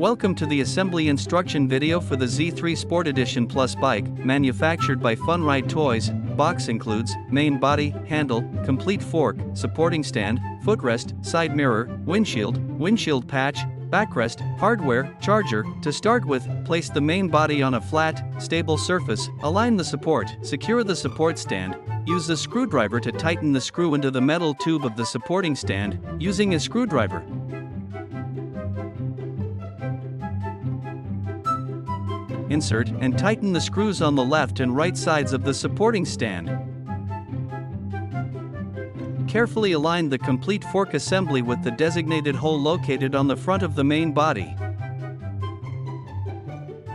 Welcome to the assembly instruction video for the Z3 Sport Edition Plus bike, manufactured by Funride Toys. Box includes main body, handle, complete fork, supporting stand, footrest, side mirror, windshield patch, backrest, hardware, charger. To start with, place the main body on a flat, stable surface, align the support, secure the support stand. Use the screwdriver to tighten the screw into the metal tube of the supporting stand, using a screwdriver. Insert and tighten the screws on the left and right sides of the supporting stand. Carefully align the complete fork assembly with the designated hole located on the front of the main body.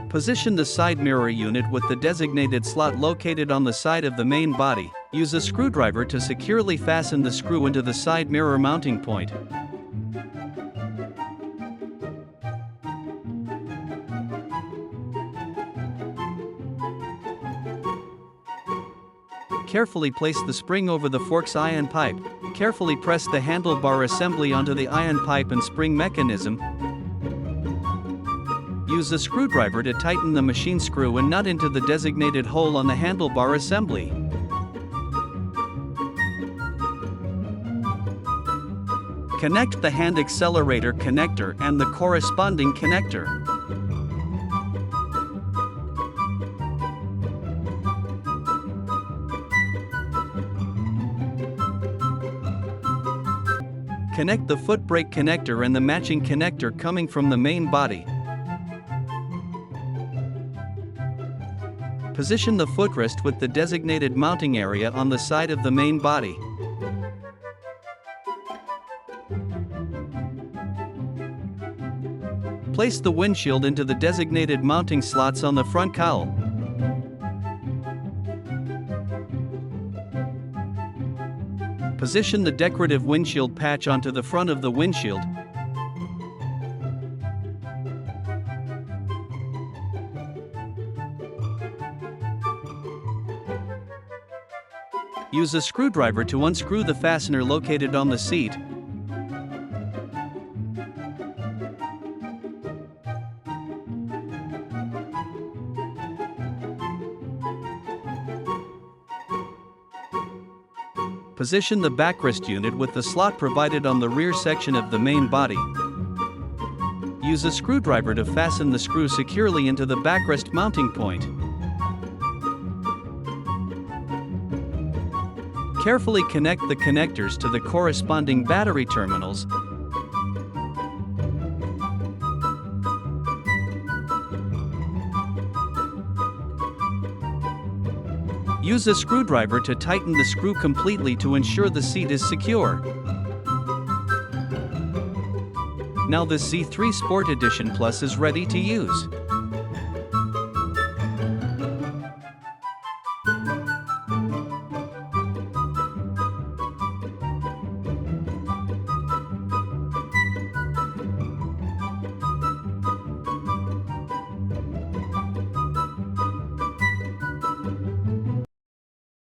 Position the side mirror unit with the designated slot located on the side of the main body. Use a screwdriver to securely fasten the screw into the side mirror mounting point. Carefully place the spring over the fork's iron pipe. Carefully press the handlebar assembly onto the iron pipe and spring mechanism. Use a screwdriver to tighten the machine screw and nut into the designated hole on the handlebar assembly. Connect the hand accelerator connector and the corresponding connector. Connect the foot brake connector and the matching connector coming from the main body. Position the footrest with the designated mounting area on the side of the main body. Place the windshield into the designated mounting slots on the front cowl. Position the decorative windshield patch onto the front of the windshield. Use a screwdriver to unscrew the fastener located on the seat. Position the backrest unit with the slot provided on the rear section of the main body. Use a screwdriver to fasten the screw securely into the backrest mounting point. Carefully connect the connectors to the corresponding battery terminals. Use a screwdriver to tighten the screw completely to ensure the seat is secure. Now the Z3 Sport Edition Plus is ready to use.